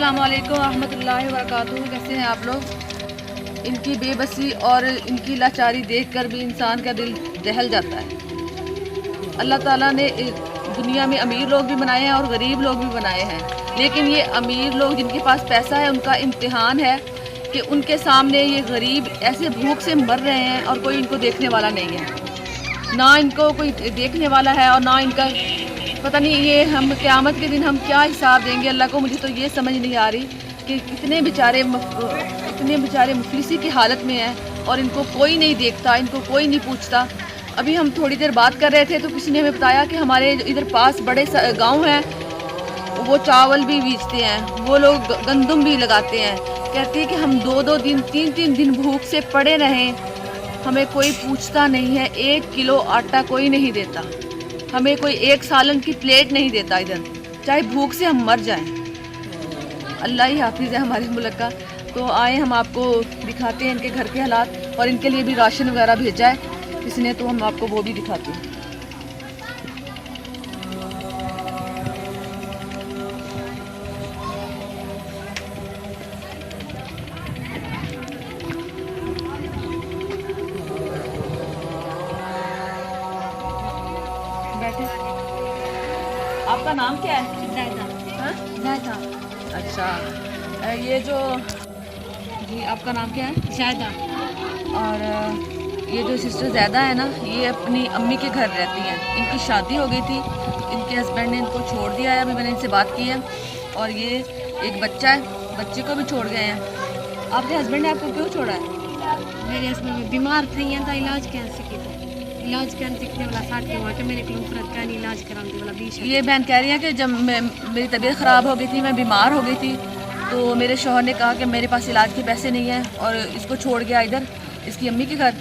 अस्सलामुअलैकुम रहमतुल्लाहि व बरकातुहू। कैसे हैं आप लोग? इनकी बेबसी और इनकी लाचारी देखकर भी इंसान का दिल दहल जाता है। अल्लाह ताला ने दुनिया में अमीर लोग भी बनाए हैं और गरीब लोग भी बनाए हैं, लेकिन ये अमीर लोग जिनके पास पैसा है उनका इम्तिहान है कि उनके सामने ये गरीब ऐसे भूख से मर रहे हैं और कोई इनको देखने वाला नहीं है। ना इनको कोई देखने वाला है और ना इनका पता नहीं ये हम क़यामत के दिन हम क्या हिसाब देंगे अल्लाह को। मुझे तो ये समझ नहीं आ रही कि इतने बेचारे मुफलिसी की हालत में हैं और इनको कोई नहीं देखता, इनको कोई नहीं पूछता। अभी हम थोड़ी देर बात कर रहे थे तो किसी ने हमें बताया कि हमारे इधर पास बड़े गांव हैं, वो चावल भी बेचते हैं, वो लोग गंदम भी लगाते हैं। कहती है कि हम 2-2 दिन 3-3 दिन भूख से पड़े रहें, हमें कोई पूछता नहीं है। 1 किलो आटा कोई नहीं देता, हमें कोई एक सालन की प्लेट नहीं देता इधर, चाहे भूख से हम मर जाएं। अल्लाह ही हाफिज़ है हमारे मुल्क का। तो आए हम आपको दिखाते हैं इनके घर के हालात, और इनके लिए भी राशन वगैरह भेजा है किसी ने, तो हम आपको वो भी दिखाते हैं। बैठे। आपका नाम क्या है? जायदा। अच्छा, ये जो जी आपका नाम क्या है? जायदा। और ये जो सिस्टर ज़ैदा है ना, ये अपनी अम्मी के घर रहती हैं। इनकी शादी हो गई थी, इनके हस्बैंड ने इनको छोड़ दिया है। अभी मैंने इनसे बात की है, और ये एक बच्चा है, बच्चे को भी छोड़ गए हैं। आपके हस्बैंड ने आपको क्यों छोड़ा है? मेरे हस्बैंड बीमार थे, तो इलाज कैसे किया? इलाज करने वाला 60 के वहाँ के मेरे को फरत का इलाज कराने वाला 20। ये बहन कह रही है कि जब मेरी तबीयत ख़राब हो गई थी, मैं बीमार हो गई थी, तो मेरे शौहर ने कहा कि मेरे पास इलाज के पैसे नहीं हैं, और इसको छोड़ गया इधर इसकी अम्मी के घर,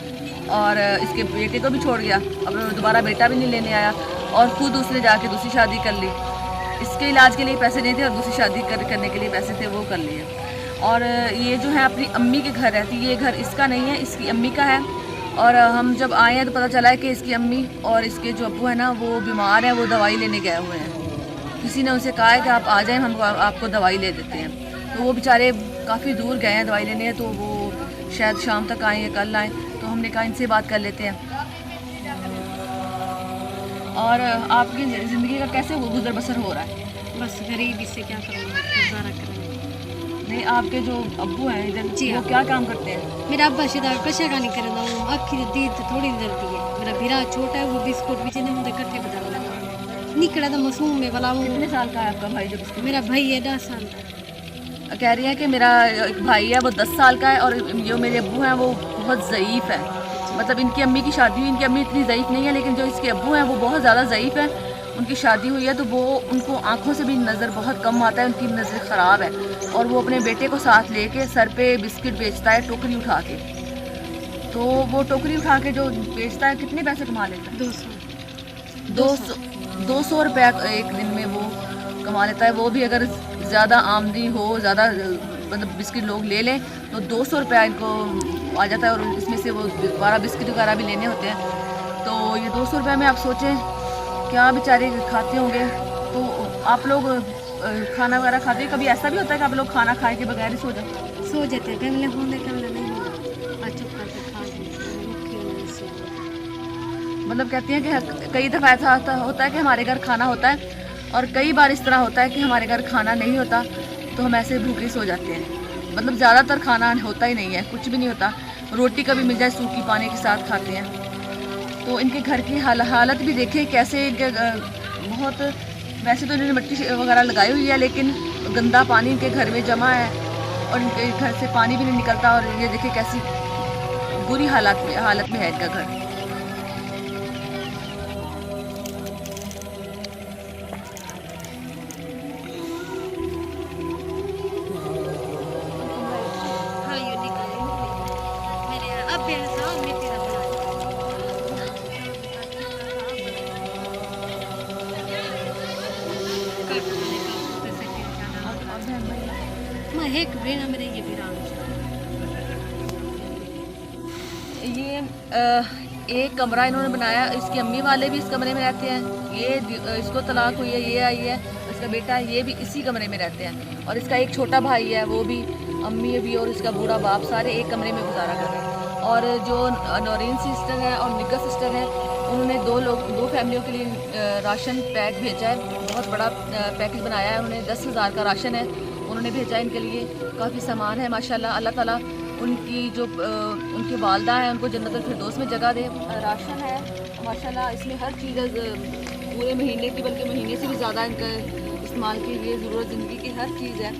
और इसके बेटे को भी छोड़ गया। अब दोबारा बेटा भी नहीं लेने आया, और खुद उसने जाके दूसरी शादी कर ली। इसके इलाज के लिए पैसे नहीं थे और दूसरी शादी करने के लिए पैसे थे, वो कर लिए। और ये जो है अपनी अम्मी के घर रहती है, ये घर इसका नहीं है, इसकी अम्मी का है। और हम जब आए हैं तो पता चला है कि इसकी अम्मी और इसके जो अब्बू है ना, वो बीमार हैं, वो दवाई लेने गए हुए हैं। किसी ने उनसे कहा है कि आप आ जाएं, हम आपको दवाई ले देते हैं। तो वो बेचारे काफ़ी दूर गए हैं दवाई लेने, तो वो शायद शाम तक आएँ या कल आएँ, तो हमने कहा इनसे बात कर लेते हैं। और आपकी ज़िंदगी का कैसे गुजर बसर हो रहा है? बस गरीबी से क्या करूँगा, गुजारा करूँगा। नहीं, आपके जो अब्बू हैं इधर, जी वो हाँ। क्या काम करते हैं? मेरा अब्बा शिदा कशा का नहीं करता हूँ, अखी दी तो थोड़ी दर्दी है। मेरा भीरा छोटा है, वो बिस्कुट भी जिन्हें मुझे कट्टे बदल लगा निकला था मासूम में वाला। वो कितने साल का है आपका भाई? जो बिस्कुट मेरा भाई है 10 साल का। कह रही है कि मेरा एक भाई है, वो 10 साल का है, और जो मेरे अब्बू हैं वो बहुत ज़ईफ़ है। मतलब इनकी अम्मी की शादी हुई, इनकी अम्मी इतनी ज़ईफ़ नहीं है, लेकिन जो इसके अब्बू हैं वो बहुत ज़्यादा ज़ईफ़ है। उनकी शादी हुई है तो वो उनको आँखों से भी नज़र बहुत कम आता है, उनकी नज़र ख़राब है, और वो अपने बेटे को साथ लेके सर पे बिस्किट बेचता है टोकरी उठा के। तो वो टोकरी उठा के जो बेचता है, कितने पैसे कमा लेता है? 200 रुपया एक दिन में वो कमा लेता है। वो भी अगर ज़्यादा आमदनी हो, ज़्यादा मतलब बिस्किट लोग ले लें तो 200 रुपया इनको आ जाता है, और इसमें से वो 12 बिस्किट वगैरह भी लेने होते हैं। तो ये 200 रुपये में आप सोचें क्या बेचारे खाते होंगे। तो आप लोग खाना वगैरह खाते हैं? कभी ऐसा भी होता है कि आप लोग खाना खाए के बगैर ही सो जाते हैं? गमले होने कमले नहीं मतलब कहती हैं कि कई दफ़ा ऐसा होता है कि हमारे घर खाना होता है, और कई बार इस तरह होता है कि हमारे घर खाना नहीं होता, तो हम ऐसे भूखे सो जाते हैं। मतलब ज़्यादातर खाना होता ही नहीं है, कुछ भी नहीं होता। रोटी कभी मिल जाए सूखी पानी के साथ खाते हैं। तो इनके घर की हालत भी देखें कैसे। इनके बहुत, वैसे तो इन्होंने मिट्टी वगैरह लगाई हुई है, लेकिन गंदा पानी इनके घर में जमा है, और इनके घर से पानी भी नहीं निकलता। और ये देखिए कैसी बुरी हालत में है इनका घर। ये एक कमरा इन्होंने बनाया, इसकी अम्मी वाले भी इस कमरे में रहते हैं। ये इसको तलाक हुई है, ये आई है, इसका बेटा है, ये भी इसी कमरे में रहते हैं। और इसका एक छोटा भाई है, वो भी, अम्मी भी और इसका बूढ़ा बाप सारे एक कमरे में गुजारा कर रहे हैं। और जो नौरीन सिस्टर है और निग्गर सिस्टर है, उन्होंने दो फैमिलियों के लिए राशन पैक भेजा है। बहुत बड़ा पैकेज बनाया है उन्होंने, 10,000 का राशन है उन्होंने भेजा है इनके लिए। काफ़ी सामान है माशाल्लाह। अल्लाह ताला उनकी जो उनकी वालदा है उनको जन्नतुल फिरदौस में जगह दे। राशन है माशाल्लाह, इसमें हर चीज़ पूरे महीने की, बल्कि महीने से भी ज़्यादा इनका इस्तेमाल के लिए ज़रूरत ज़िंदगी की हर चीज़ है।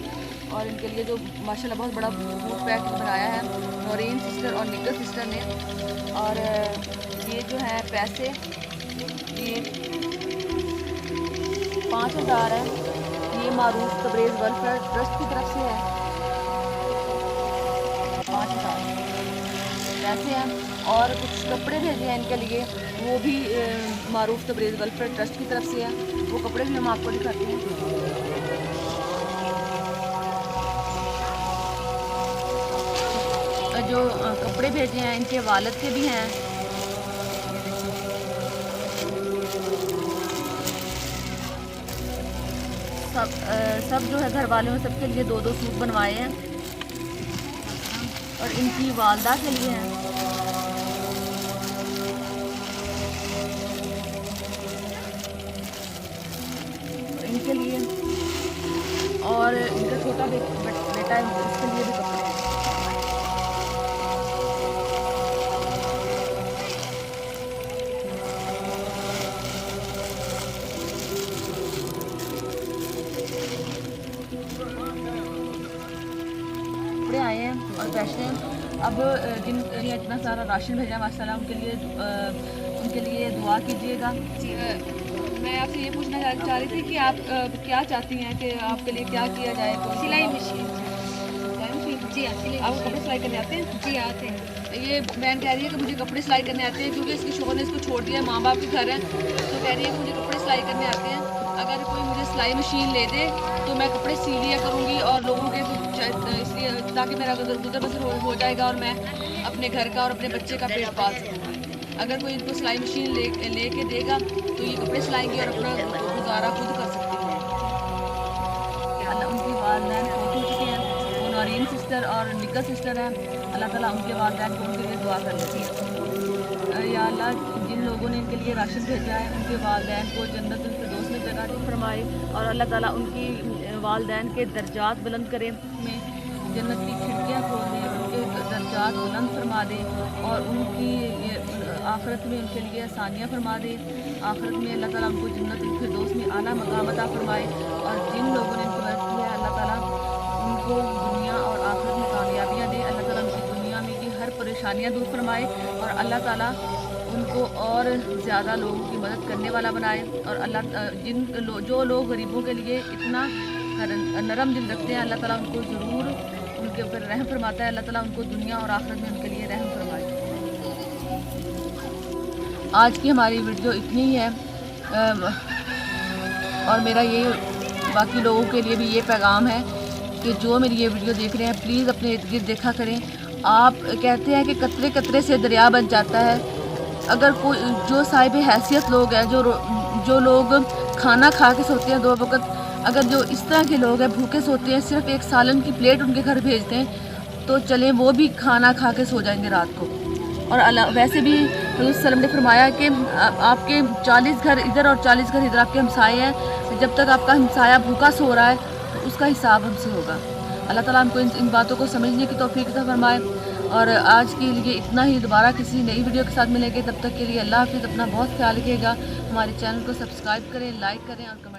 और इनके लिए जो माशाल्लाह बहुत बड़ा फूड पैकेज बनाया है नौरीन सिस्टर और निग्गर सिस्टर ने। और ये जो है पैसे, ये 5,000 है, ये मारूफ तबरेज़ वेलफेयर ट्रस्ट की तरफ से है। 5,000 पैसे हैं। और कुछ कपड़े भेजे हैं इनके लिए, वो भी मारूफ तबरेज़ वेलफेयर ट्रस्ट की तरफ से है। वो कपड़े भी हम आपको दिखाते हैं। जो कपड़े भेजे हैं इनके वालिद के भी हैं। सब जो है घर वालों में सबके लिए 2-2 सूट बनवाए हैं। और इनकी वालदा के लिए हैं। इनके लिए और इनका छोटा बेटा है, उसके लिए भी कपड़े हैं। कपड़े आए हैं और पैसे हैं। अब जिन लिए इतना सारा राशन भेजा माशाल्लाह, उनके लिए दुआ कीजिएगा। मैं आपसे ये पूछना चाह रही थी कि आप क्या चाहती हैं कि आपके लिए क्या किया जाए? तो सिलाई मशीन जी हाँ, आपको कपड़े सिलाई करने आते हैं? जी आते हैं। ये बहन कह रही है कि मुझे कपड़े सिलाई करने आते हैं, क्योंकि इसके शोहर ने इसको छोड़ दिया, माँ बाप के घर है, तो कह रही है कि मुझे कपड़े सिलाई करने आते हैं। अगर कोई मुझे सिलाई मशीन ले दे तो मैं कपड़े सी लिया करूँगी और लोगों के इसलिए, ताकि मेरा गुजर बसर हो जाएगा और मैं अपने घर का और अपने बच्चे का पेट पाल सकूँ। अगर कोई इनको सिलाई मशीन ले के देगा तो ये कपड़े सिलाएंगी और अपना गुजारा खुद कर सकती है। उनकी वालदैन बहुत हो चुके हैं, वो नौरीन सिस्टर और निग्गर सिस्टर हैं। अल्लाह ताला उनके वालदैन को उनके लिए दुआ कर लेती है। या अल्लाह, जिन लोगों ने इनके लिए राशन भेजा है उनके वालदैन को जन्नतुल फिरदौस में जगह फरमाए। और अल्लाह ताला उनकी वालदैन के दर्जात बुलंद करे, में जन्नत की खिड़कियाँ खोल दे, उनके दर्जात बुलंद फरमा दे और उनकी आखिरत में उनके लिए आसानियाँ फरमा दे। आखिरत में अल्लाह ताला उनको जन्नतुल फिरदौस में आला मकाम अता फरमाए। और जिन लोगों ने इनकी मदद की है अल्लाह ताला उनको दुनिया और आखिरत में कामयाबियाँ दे। अल्लाह ताला उनकी दुनिया में की हर परेशानियाँ दूर फरमाए और अल्लाह ताला उनको और ज़्यादा लोगों की मदद करने वाला बनाए। और अल्लाह जो लोग गरीबों के लिए इतना नरम दिल रखते हैं, अल्लाह ताला उनको ज़रूर उनके ऊपर रहम फरमाता है। अल्लाह ताला उनको दुनिया और आखिरत में उनके लिए रहम फरमाए। आज की हमारी वीडियो इतनी ही है। और मेरा ये बाकी लोगों के लिए भी ये पैगाम है कि जो मेरी ये वीडियो देख रहे हैं, प्लीज़ अपने इर्द गिर्द देखा करें। आप कहते हैं कि कतरे कतरे से दरिया बन जाता है। अगर कोई जो साहिब हैसियत लोग हैं, जो लोग खाना खा के सोते हैं 2 वक्त, अगर जो इस तरह के लोग हैं भूखे सोते हैं, सिर्फ एक सालन की प्लेट उनके घर भेजते हैं, तो चलें वो भी खाना खा के सो जाएंगे रात को। और वैसे भी हज़रत सल्लम ने फरमाया कि आपके 40 घर इधर और 40 घर इधर आपके हमसाए हैं। जब तक आपका हमसाया भूखा सो रहा है तो उसका हिसाब हमसे होगा। अल्लाह ताला हमको इन बातों को समझने की तौफीक अता फरमाए। और आज के लिए इतना ही। दोबारा किसी नई वीडियो के साथ मिलेंगे, तब तक के लिए अल्लाह हाफ़िज़। अपना बहुत ख्याल रखिएगा। हमारे चैनल को सब्सक्राइब करें, लाइक करें और कमेंट